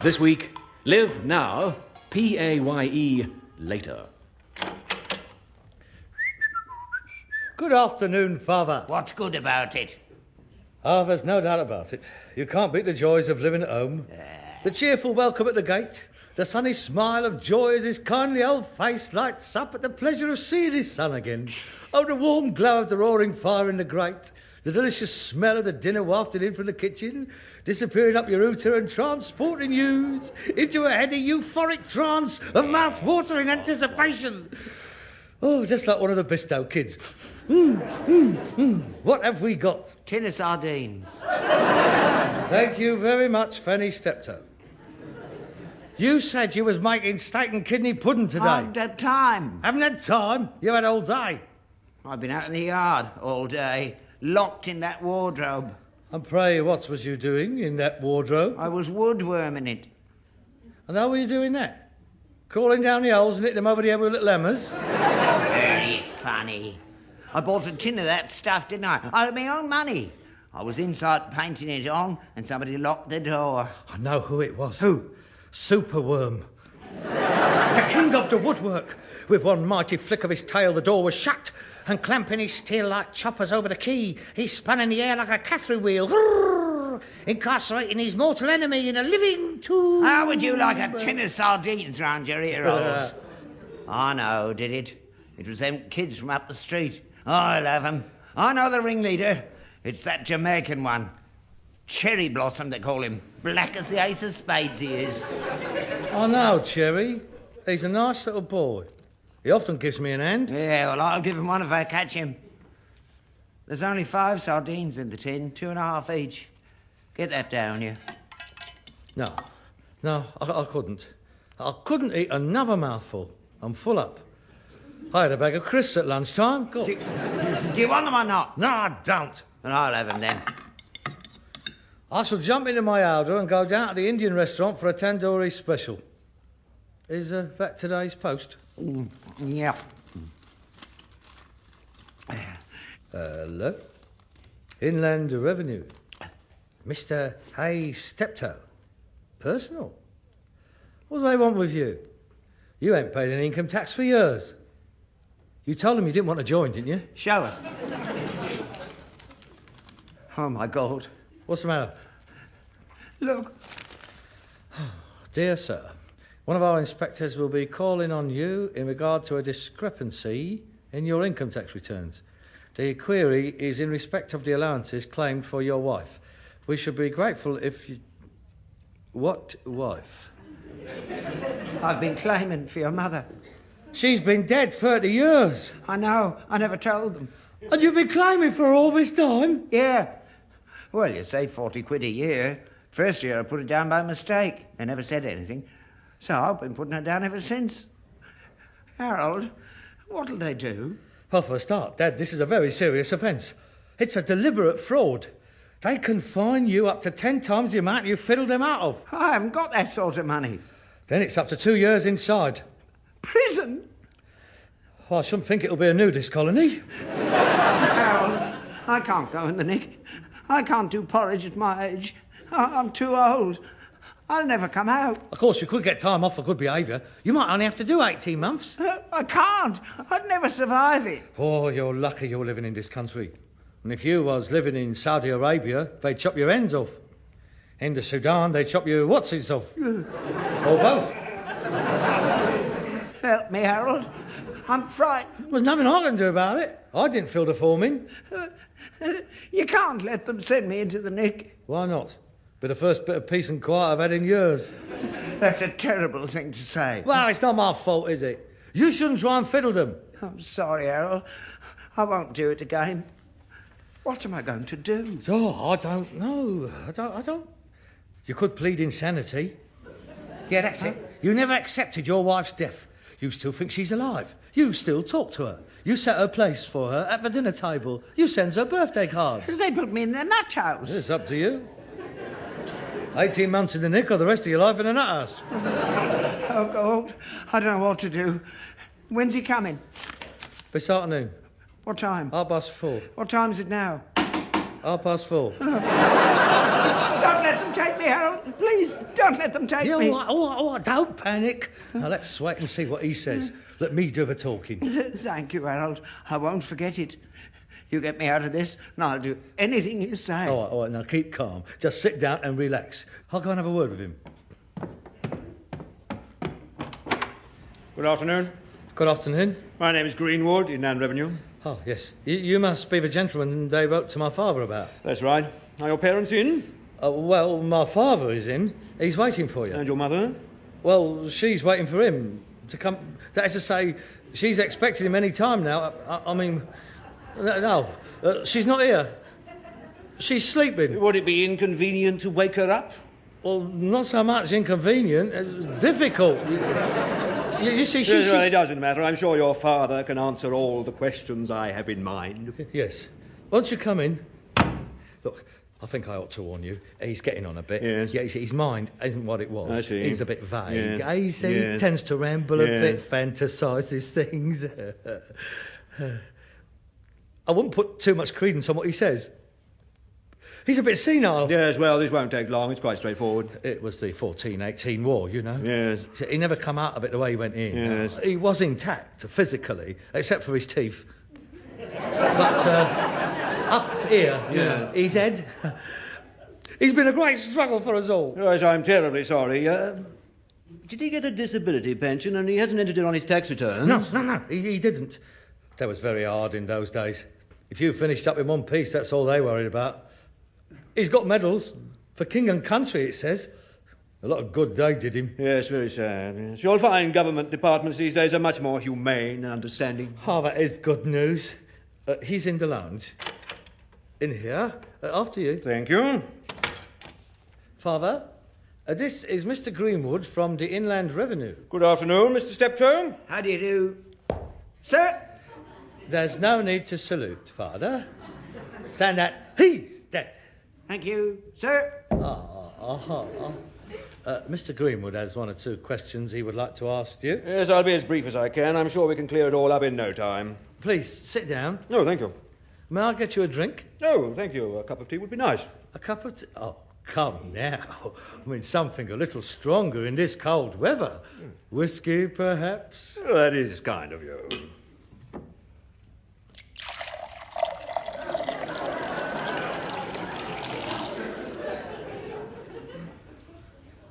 This week, live now, P.A.Y.E. later. Good afternoon, Father. What's good about it? Ah, there's no doubt about it. You can't beat the joys of living at home. The cheerful welcome at the gate, the sunny smile of joy as his kindly old face lights up at the pleasure of seeing his son again. Oh, the warm glow of the roaring fire in the grate, the delicious smell of the dinner wafted in from the kitchen, disappearing up your router and transporting you into a heady euphoric trance of mouth-watering anticipation. Oh, just like one of the Steptoe kids. What have we got? Tin of sardines. Thank you very much, Fanny Steptoe. You said you was making steak and kidney pudding today. I haven't had time. Haven't had time? You had all day. I've been out in the yard all day, locked in that wardrobe. And pray, what was you doing in that wardrobe? I was woodworming it. And how were you doing that? Crawling down the holes and hitting them over the head with little hammers? Very funny. I bought a tin of that stuff, didn't I? Out of my own money. I was inside painting it on, and somebody locked the door. I know who it was. Who? Superworm. The king of the woodwork. With one mighty flick of his tail, the door was shut, and clamping his steel like choppers over the key, he spun in the air like a Catherine wheel, incarcerating his mortal enemy in a living tomb. How would you like a tin of sardines round your ear holes? I know, did it? It was them kids from up the street. I'll have 'em. I know the ringleader. It's that Jamaican one. Cherry Blossom, they call him. Black as the ace of spades he is. I know, Cherry. He's a nice little boy. He often gives me an hand. Yeah, well, I'll give him one if I catch him. There's only 5 sardines in the tin, 2.5 each. Get that down, you. No, I couldn't. I couldn't eat another mouthful. I'm full up. I had a bag of crisps at lunchtime. Go. Do you want them or not? No, I don't. And I'll have them then. I shall jump into my Alder and go down to the Indian restaurant for a tandoori special. Is that today's post? Yeah. Hello? Inland Revenue. Mr. P.A.Y.E. Steptoe. Personal. What do they want with you? You ain't paid any income tax for years. You told them you didn't want to join, didn't you? Show us. Oh, my God. What's the matter? Look. Dear sir, one of our inspectors will be calling on you in regard to a discrepancy in your income tax returns. The query is in respect of the allowances claimed for your wife. We should be grateful if you... What wife? I've been claiming for your mother. She's been dead 30 years. I know. I never told them. And you've been claiming for her all this time? Yeah. Well, you save 40 quid a year. First year I put it down by mistake. They never said anything. So I've been putting it down ever since. Harold, what'll they do? Well, for a start, Dad, this is a very serious offence. It's a deliberate fraud. They can fine you up to 10 times the amount you fiddled them out of. I haven't got that sort of money. Then it's up to 2 years inside. Prison? Well, I shouldn't think it'll be a nudist colony. Harold, I can't go in the nick. I can't do porridge at my age. I'm too old. I'll never come out. Of course, you could get time off for good behaviour. You might only have to do 18 months. I can't. I'd never survive it. Oh, you're lucky you're living in this country. And if you was living in Saudi Arabia, they'd chop your ends off. In the Sudan, they'd chop your whatsies off. Or both. Help me, Harold. I'm frightened. There's nothing I can do about it. I didn't fill the form in. You can't let them send me into the nick. Why not? Be the first bit of peace and quiet I've had in years. That's a terrible thing to say. Well, it's not my fault, is it? You shouldn't try and fiddle them. I'm sorry, Harold. I won't do it again. What am I going to do? Oh, I don't know. I don't... You could plead insanity. Yeah, that's it. You never accepted your wife's death. You still think she's alive. You still talk to her. You set her place for her at the dinner table. You send her birthday cards. They put me in the nut house. It's up to you. 18 months in the nick or the rest of your life in a nut house. Oh, God. I don't know what to do. When's he coming? This afternoon. What time? 4:30. What time is it now? 4:30. Don't let them take me, Harold. Please, don't let them take me. All right, don't panic. Now, let's wait and see what he says. Let me do the talking. Thank you, Harold. I won't forget it. You get me out of this, and I'll do anything you say. All right, now keep calm. Just sit down and relax. I'll go and have a word with him. Good afternoon. Good afternoon. My name is Greenwood, Inland Revenue. Oh, yes. You must be the gentleman they wrote to my father about. That's right. Are your parents in? Well, my father is in. He's waiting for you. And your mother? Well, she's waiting for him to come. That is to say, she's expecting him any time now. I mean, no, she's not here. She's sleeping. Would it be inconvenient to wake her up? Well, not so much inconvenient, difficult. You see, Well, it doesn't matter. I'm sure your father can answer all the questions I have in mind. Yes. Won't you come in? Look, I think I ought to warn you. He's getting on a bit. Yes. Yeah, his mind isn't what it was. I see. He's a bit vague. Yes. He tends to ramble a bit, Yes. fantasises things. I wouldn't put too much credence on what he says. He's a bit senile. Yes, well, this won't take long. It's quite straightforward. It was the 1418 war, you know. Yes. He never come out of it the way he went in. Yes. He was intact physically, except for his teeth. But up here, you know, his head. He's been a great struggle for us all. Yes, I'm terribly sorry. Did he get a disability pension and he hasn't entered it on his tax returns? No, he didn't. That was very hard in those days. If you finished up in one piece, that's all they worried about. He's got medals for king and country, it says. A lot of good they did him. Yes, very sad. Yes. You'll find government departments these days are much more humane and understanding. Oh, that is good news. He's in the lounge. In here. After you. Thank you. Father, this is Mr. Greenwood from the Inland Revenue. Good afternoon, Mr. Steptoe. How do you do? Sir? There's no need to salute, Father. Stand that. He's dead. Thank you. Sir? Mr. Greenwood has one or two questions he would like to ask you. Yes, I'll be as brief as I can. I'm sure we can clear it all up in no time. Please, sit down. No, thank you. May I get you a drink? No, thank you. A cup of tea would be nice. A cup of tea? Oh, come now. I mean, something a little stronger in this cold weather. Whiskey, perhaps? Well, that is kind of you.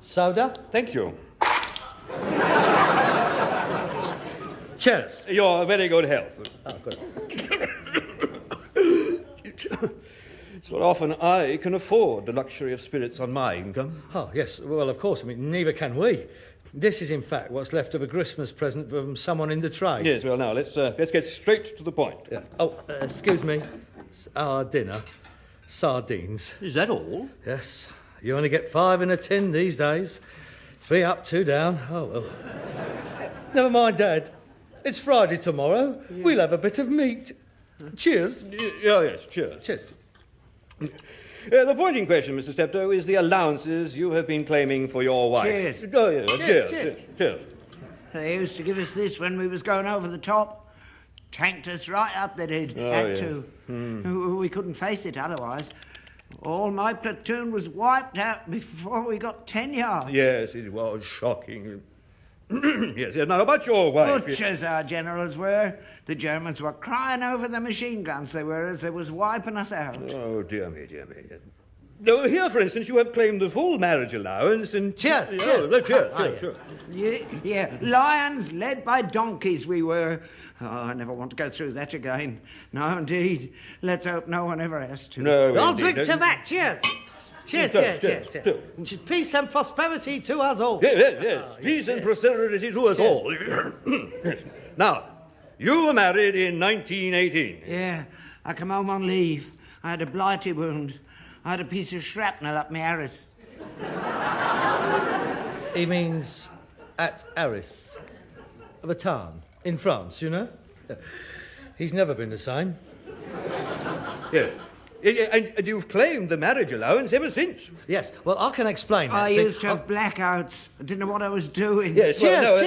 Soda? Thank you. Cheers. Your very good health. Oh, good. It's not often I can afford the luxury of spirits on my income. Oh, yes. Well, of course. I mean, neither can we. This is, in fact, what's left of a Christmas present from someone in the trade. Yes, well, now, let's get straight to the point. Yeah. Oh, excuse me. It's our dinner. Sardines. Is that all? Yes. You only get 5 in a tin these days. 3 up, 2 down. Oh, well. Never mind, Dad. It's Friday tomorrow. Yeah. We'll have a bit of meat. Cheers. Yes, cheers. Cheers. The point in question, Mr. Steptoe, is the allowances you have been claiming for your wife. Cheers. Oh, yeah, cheers. They used to give us this when we was going over the top. Tanked us right up, they did. Had to. We couldn't face it otherwise. All my platoon was wiped out before we got 10 yards. Yes, it was shocking. Yes, now about your wife. Butchers our generals were. The Germans were crying over the machine guns they were as they was wiping us out. Oh, dear me. No, here, for instance, you have claimed the full marriage allowance and... Cheers. Cheers. Yeah, lions led by donkeys we were. Oh, I never want to go through that again. No, indeed. Let's hope no one ever has to. No, I'll indeed. drink to that. Cheers. Cheers. Peace and prosperity to us all. Yes. Peace and prosperity to us all. Now, you were married in 1918. Yeah, I come home on leave. I had a blighty wound. I had a piece of shrapnel up my arse. He means at Arras, of a town in France, you know? He's never been the same. Yes. And you've claimed the marriage allowance ever since. Yes, well, I can explain that. I used to have blackouts. I didn't know what I was doing. Yes, Cheers.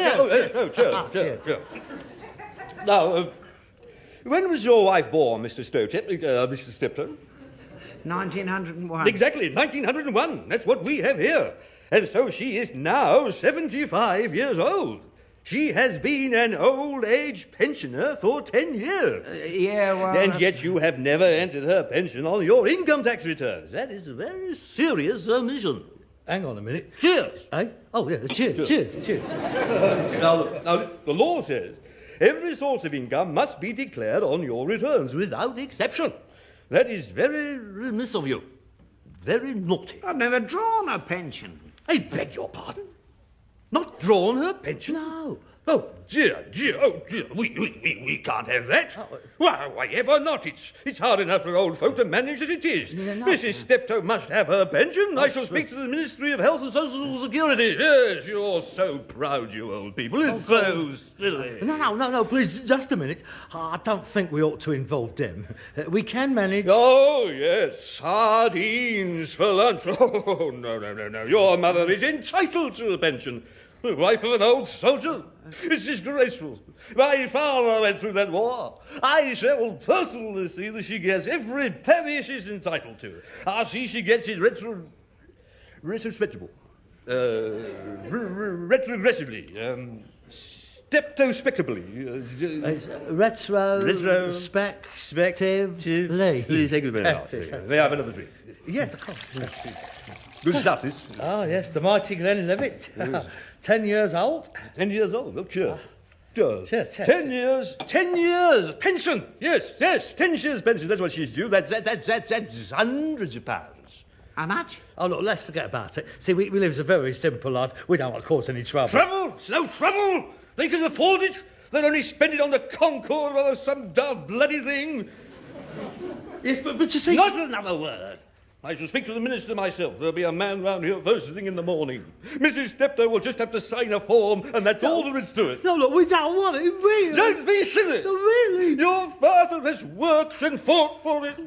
Now, when was your wife born, Mr. Steptoe? 1901. Exactly, 1901. That's what we have here. And so she is now 75 years old. She has been an old age pensioner for 10 years. Yeah, well... And yet you have never entered her pension on your income tax returns. That is a very serious omission. Hang on a minute. Cheers. Eh? Oh, yeah, cheers, cheers. Now, the law says every source of income must be declared on your returns without exception. That is very remiss of you. Very naughty. I've never drawn a pension. I beg your pardon? Not drawn her pension? No. Oh, dear. We can't have that. Why ever not? It's hard enough for old folk to manage as it is. No. Mrs. Steptoe must have her pension. I shall speak to the Ministry of Health and Social Security. Yes, you're so proud, you old people. It's so silly. No, please, just a minute. I don't think we ought to involve them. We can manage... Oh, yes, sardines for lunch. Oh, no. Your mother is entitled to a pension. The wife of an old soldier. It's disgraceful. My father went through that war. I shall personally see that she gets every penny she's entitled to. I'll see she gets it retrospectively. Retrogressively. Steptospectably. Retrospectively. Please take it very much. May I have another drink? Yes, of course. Good stuff, this. Ah, yes, the mighty Glenlivet. 10 years old. 10 years old, look here. Cheers. Cheers. 10 years. 10 years. Pension. Yes. 10 years pension. That's what she's due. That's hundreds of pounds. How much? Oh, look, let's forget about it. See, we live a very simple life. We don't want to cause any trouble. Trouble? It's no trouble. They can afford it. They'll only spend it on the Concorde or some daft bloody thing. Yes, but you see... Not another word. I shall speak to the minister myself. There'll be a man round here first thing in the morning. Mrs. Steptoe will just have to sign a form, and that's all there is to it. No, look, we don't want it, really. Don't be silly. No, really. Your father has worked and fought for it.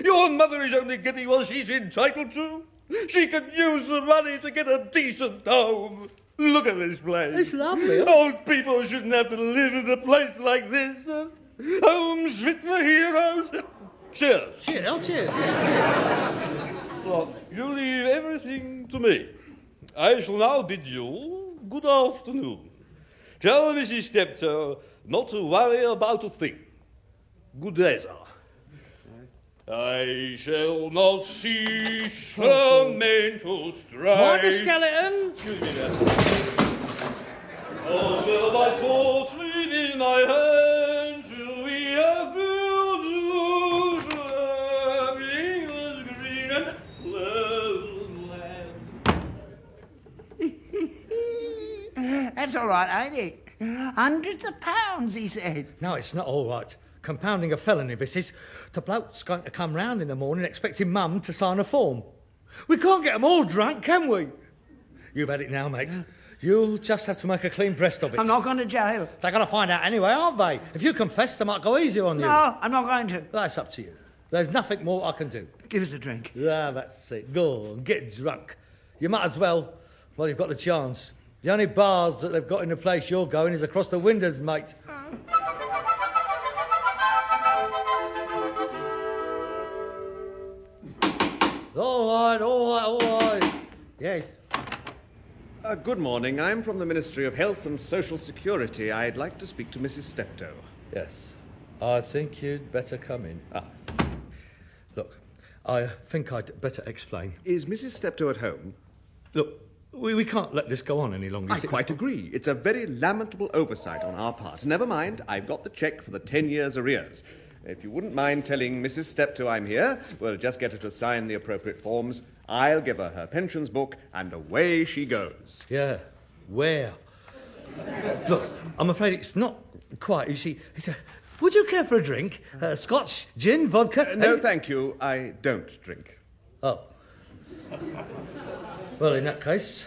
Your mother is only getting what she's entitled to. She can use the money to get a decent home. Look at this place. It's lovely. Old people shouldn't have to live in a place like this. Homes fit for heroes. Cheers. Cheers. Well, you leave everything to me. I shall now bid you good afternoon. Tell Mrs. Steptoe not to worry about a thing. Good day, sir. I shall not cease from mental strife. Mind the skeleton. Excuse me there. Oh, shall my thoughts lead in thy hand? Shall we have built England's green and pleasant land? That's all right, ain't it? Hundreds of pounds, he said. No, it's not all right. Compounding a felony, this is. The bloke's going to come round in the morning expecting Mum to sign a form. We can't get them all drunk, can we? You've had it now, mate. You'll just have to make a clean breast of it. I'm not going to jail. They're going to find out anyway, aren't they? If you confess, they might go easier on you. No, I'm not going to. That's up to you. There's nothing more I can do. Give us a drink. Ah, that's it. Go on, get drunk. You might as well, while you've got the chance. The only bars that they've got in the place you're going is across the windows, mate. All right. Yes. Good morning. I'm from the Ministry of Health and Social Security. I'd like to speak to Mrs. Steptoe. Yes. I think you'd better come in. Look, I think I'd better explain. Is Mrs. Steptoe at home? Look, we can't let this go on any longer. I quite agree. It's a very lamentable oversight on our part. Never mind, I've got the cheque for the 10 years arrears. If you wouldn't mind telling Mrs. Steptoe I'm here, we'll just get her to sign the appropriate forms. I'll give her her pensions book, and away she goes. Yeah, where? Look, I'm afraid it's not quite. You see, would you care for a drink? Scotch, gin, vodka? No, thank you. I don't drink. Oh. Well, in that case,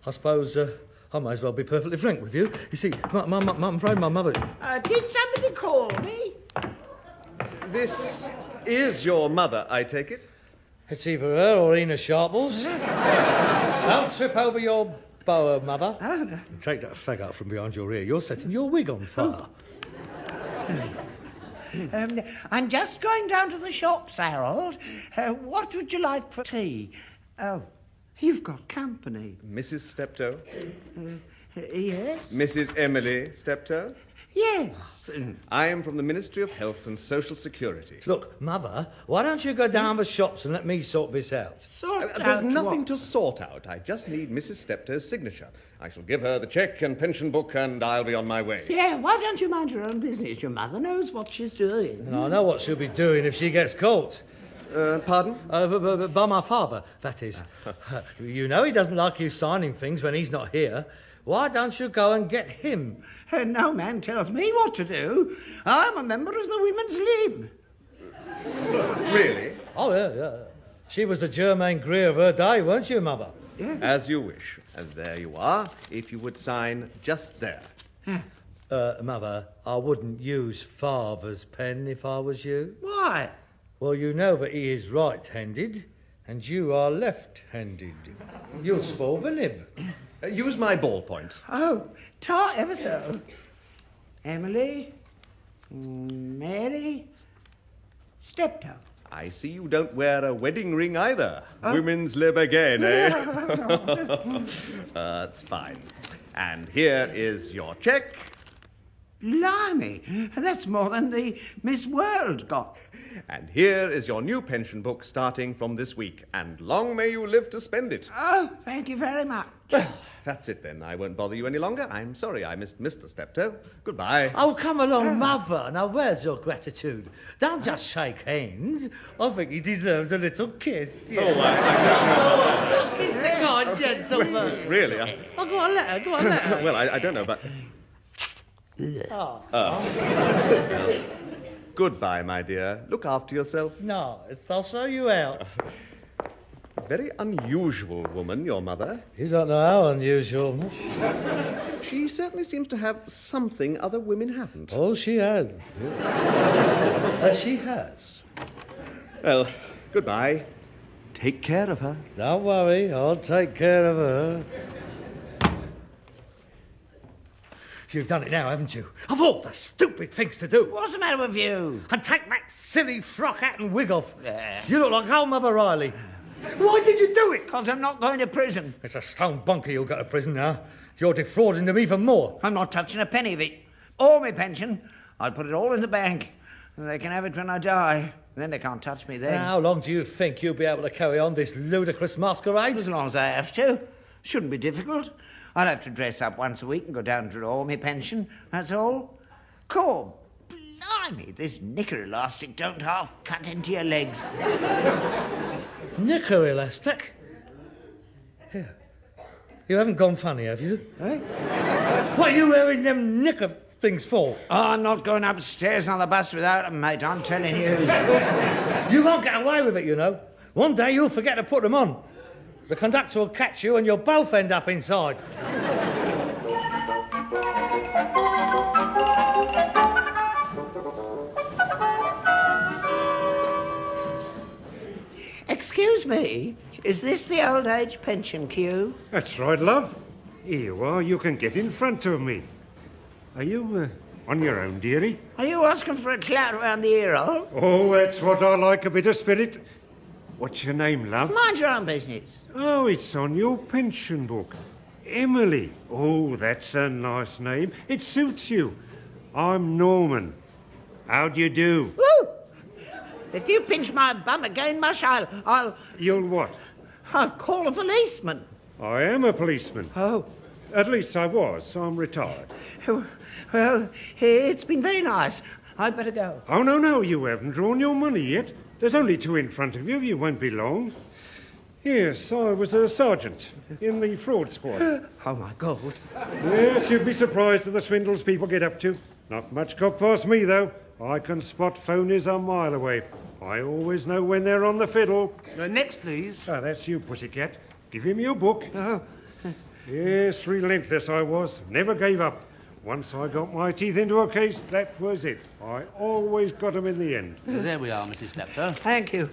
I suppose I might as well be perfectly frank with you. You see, I'm afraid my mother... Did somebody call me? This is your mother, I take it? It's either her or Ena Sharples. Don't trip over your boa, Mother. Oh, no. Take that fag out from behind your ear. You're setting your wig on fire. I'm just going down to the shops, Harold. What would you like for tea? Oh, you've got company. Mrs. Steptoe? Yes? Mrs. Emily Steptoe? Yes. I am from the Ministry of Health and Social Security. Look, Mother, why don't you go down the shops and let me sort this out? There's nothing to sort out. I just need Mrs. Steptoe's signature. I shall give her the cheque and pension book and I'll be on my way. Yeah, why don't you mind your own business? Your mother knows what she's doing. And I know what she'll be doing if she gets caught. Pardon? By my father, that is. You know he doesn't like you signing things when he's not here. Why don't you go and get him? No man tells me what to do. I'm a member of the Women's Lib. Really? Oh, yeah. She was the Germaine Greer of her day, weren't you, Mother? Yeah. As you wish. And there you are, if you would sign just there. Mother, I wouldn't use Father's pen if I was you. Why? Well, you know that he is right-handed and you are left-handed. You'll spoil the lib. Use my ballpoint. Oh, tar ever so. Emily, Mary, Steptoe. I see you don't wear a wedding ring either. Women's lib again, eh? That's fine. And here is your cheque. Blimey, that's more than the Miss World got. And here is your new pension book starting from this week. And long may you live to spend it. Oh, thank you very much. That's it then. I won't bother you any longer. I'm sorry I missed Mr. Steptoe. Goodbye. Oh, come along, Mother. Now, where's your gratitude? Don't just shake hands. I think he deserves a little kiss. Yeah. Oh, Kiss the kind gentleman. really? Oh, go on, let her. Well, I don't know, but... Goodbye, my dear. Look after yourself. No, I'll show you out. Very unusual woman, your mother. You don't know how unusual. She certainly seems to have something other women haven't. Oh, she has. She has. Well, goodbye. Take care of her. Don't worry, I'll take care of her. You've done it now, haven't you? Of all the stupid things to do. What's the matter with you? And take that silly frock hat and wig off. You look like old Mother Riley. Why did you do it? Because I'm not going to prison. It's a stone bunker you'll go to prison now. You're defrauding them even more. I'm not touching a penny of it. All my pension, I'll put it all in the bank. And they can have it when I die. And then they can't touch me then. Now, how long do you think you'll be able to carry on this ludicrous masquerade? As long as I have to. Shouldn't be difficult. I'll have to dress up once a week and go down to draw my pension. That's all. Cool. Blimey, this knicker elastic don't half cut into your legs. Knicker elastic? Here. You haven't gone funny, have you? Eh? What are you wearing them knicker things for? Oh, I'm not going upstairs on the bus without them, mate, I'm telling you. You won't get away with it, you know. One day you'll forget to put them on. The conductor will catch you and you'll both end up inside. Excuse me, is this the old age pension queue? That's right, love. Here you are. You can get in front of me. Are you on your own, dearie? Are you asking for a clout around the ear hole? Oh, that's what I like, a bit of spirit. What's your name, love? Mind your own business. Oh, it's on your pension book. Emily. Oh, that's a nice name. It suits you. I'm Norman. How do you do? Woo! If you pinch my bum again, Mush, I'll You'll what? call a policeman. I am a policeman. Oh. At least I was. I'm retired. Well, it's been very nice. I'd better go. Oh, no, you haven't drawn your money yet. There's only 2 in front of you. You won't be long. Yes, I was a sergeant in the fraud squad. Oh, my God. Yes, you'd be surprised at the swindles people get up to. Not much got past me, though. I can spot phonies a mile away. I always know when they're on the fiddle. Next, please. Ah, that's you, pussycat. Give him your book. Oh. Yes, relentless I was. Never gave up. Once I got my teeth into a case, that was it. I always got 'em in the end. There we are, Mrs. Steptoe. Thank you.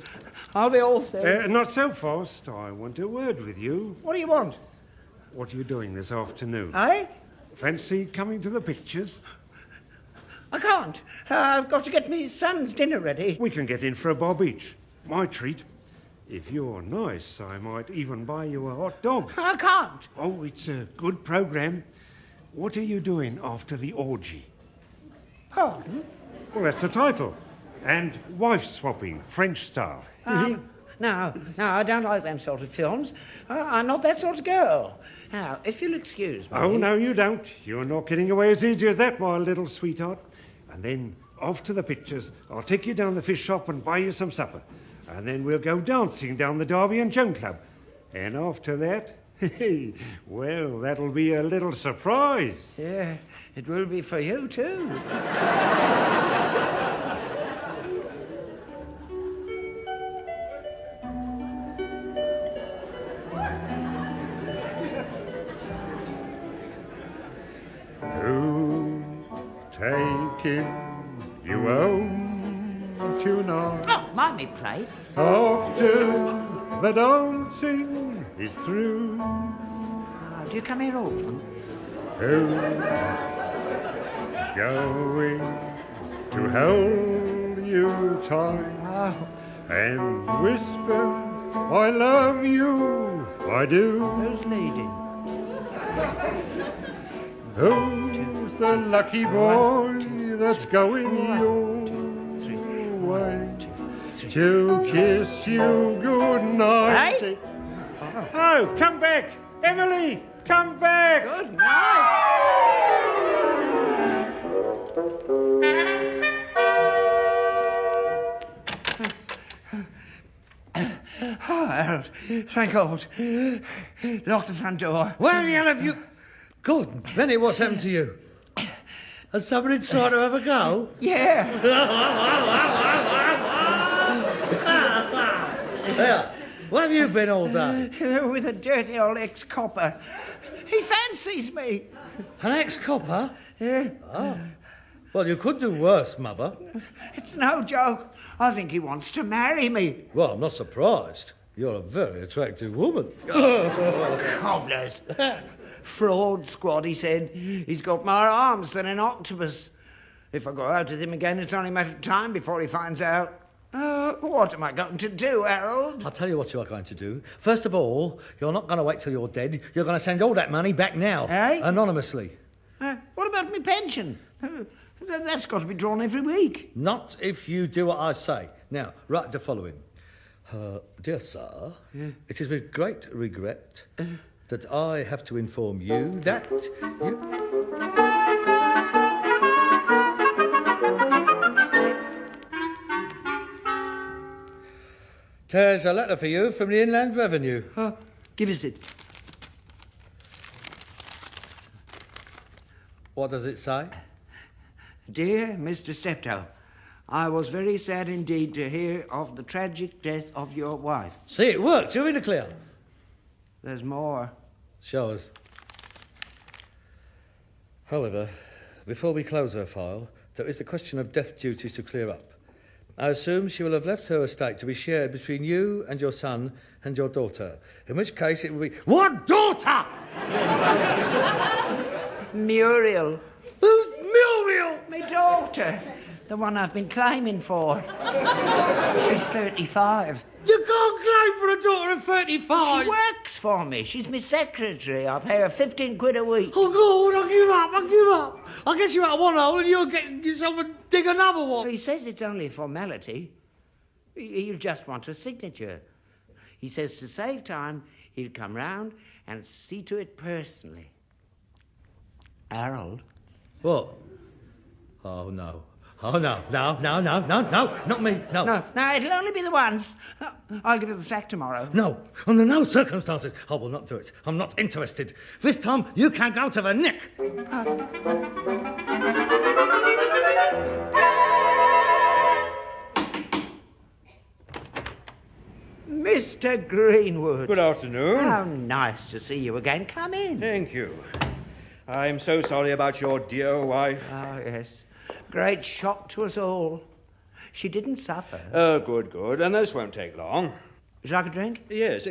I'll be all set. Not so fast. I want a word with you. What do you want? What are you doing this afternoon? Eh? Fancy coming to the pictures? I can't. I've got to get me son's dinner ready. We can get in for a bob each. My treat. If you're nice, I might even buy you a hot dog. I can't. Oh, it's a good programme. What are you doing after the orgy? Pardon? Well, that's the title. And wife swapping, French style. No, I don't like them sort of films. I'm not that sort of girl. Now, if you'll excuse me... Oh, no, you don't. You're not getting away as easy as that, my little sweetheart. And then off to the pictures. I'll take you down the fish shop and buy you some supper. And then we'll go dancing down the Derby and Joan Club. And after that, well, that'll be a little surprise. Yeah, it will be for you, too. Taking you home tonight. Oh, mind me, plate. After the dancing is through. Do you come here often? Who's going to hold you tight and whisper, I love you, I do. Who's leading? Who's the lucky boy that's going your way to kiss you good night? Hey? Oh, come back! Emily, come back! Good night. Oh, Harold, thank God. Lock the front door. Where the hell have you... Good. Benny, what's happened to you? Has somebody tried to have a go? Yeah. There. Where have you been all day? With a dirty old ex-copper. He fancies me. An ex-copper? Yeah. Oh. Well, you could do worse, Mother. It's no joke. I think he wants to marry me. Well, I'm not surprised. You're a very attractive woman. Cobblers. Fraud squad, he said. He's got more arms than an octopus. If I go out with him again, it's only a matter of time before he finds out. What am I going to do, Harold? I'll tell you what you are going to do. First of all, you're not going to wait till you're dead. You're going to send all that money back now. Eh? Anonymously. What about my pension? That's got to be drawn every week. Not if you do what I say. Now, write the following. Dear sir, it is with great regret that I have to inform you that you... There's a letter for you from the Inland Revenue. Give us it. What does it say? Dear Mr. Steptoe, I was very sad indeed to hear of the tragic death of your wife. See, it worked. You're in the clear. There's more. Show us. However, before we close her file, there is the question of death duties to clear up. I assume she will have left her estate to be shared between you and your son and your daughter, in which case it will be... What daughter? Muriel. Who's Muriel? My daughter. The one I've been claiming for. She's 35. You can't claim for a daughter of 35. She works for me. She's my secretary. I pay her 15 quid a week. Oh, God, I give up. I guess you're out of one hole and you're getting yourself and dig another one. He says it's only a formality. He'll just want a signature. He says to save time, he'll come round and see to it personally. Harold? What? Oh, no. Oh, no, not me, no. No, it'll only be the once. I'll give you the sack tomorrow. No, under no circumstances. I will not do it. I'm not interested. This time, you can go to the nick. Mr. Greenwood. Good afternoon. How nice to see you again. Come in. Thank you. I'm so sorry about your dear wife. Oh, yes. Great shock to us all. She didn't suffer. Oh, good. And this won't take long. Would you like a drink? Yes.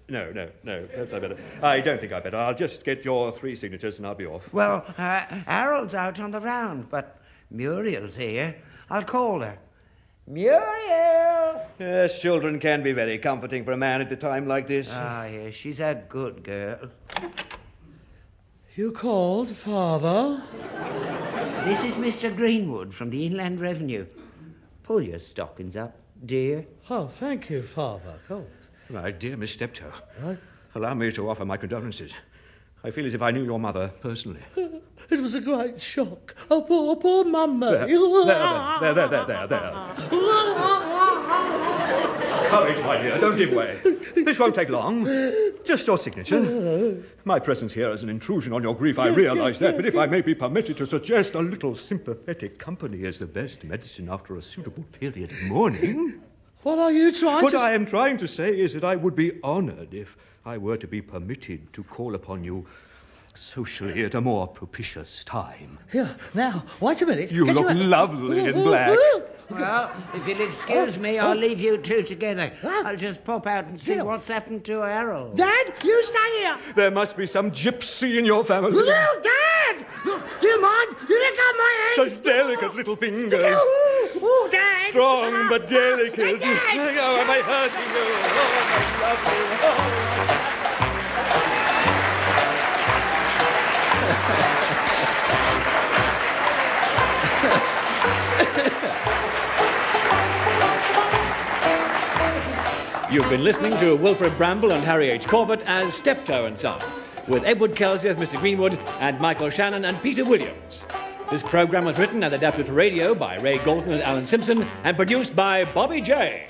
No. Perhaps I better. I don't think I better. I'll just get your 3 signatures and I'll be off. Well, Harold's out on the round, but Muriel's here. I'll call her. Muriel! Yes, children can be very comforting for a man at a time like this. Ah, yes, she's a good girl. You called, Father? This is Mr. Greenwood from the Inland Revenue. Pull your stockings up, dear. Oh, thank you, Father. Oh. My dear Miss Steptoe, Right. allow me to offer my condolences. I feel as if I knew your mother personally. It was a great shock. Oh, poor Mummy. There. Courage, my dear, don't give way. This won't take long. Just your signature. My presence here is an intrusion on your grief, I realise that, but if I may be permitted to suggest, a little sympathetic company is the best medicine after a suitable period of mourning. What are you trying What to... I am trying to say is that I would be honoured if I were to be permitted to call upon you socially at a more propitious time. Here, now, wait a minute. You Get look lovely in black. Well, if you'll excuse me, I'll leave you two together. I'll just pop out and see what's happened to Harold. Dad, you stay here. There must be some gypsy in your family. No, Dad! Do you mind? You let go of my hand. Such delicate little fingers. Oh, Dad! Strong but delicate. Dad! Oh, am I hurting you? Oh, my lovely. You've been listening to Wilfred Bramble and Harry H. Corbett as Steptoe and Son, with Edward Kelsey as Mr. Greenwood and Michael Shannon and Peter Williams. This programme was written and adapted for radio by Ray Galton and Alan Simpson and produced by Bobby J.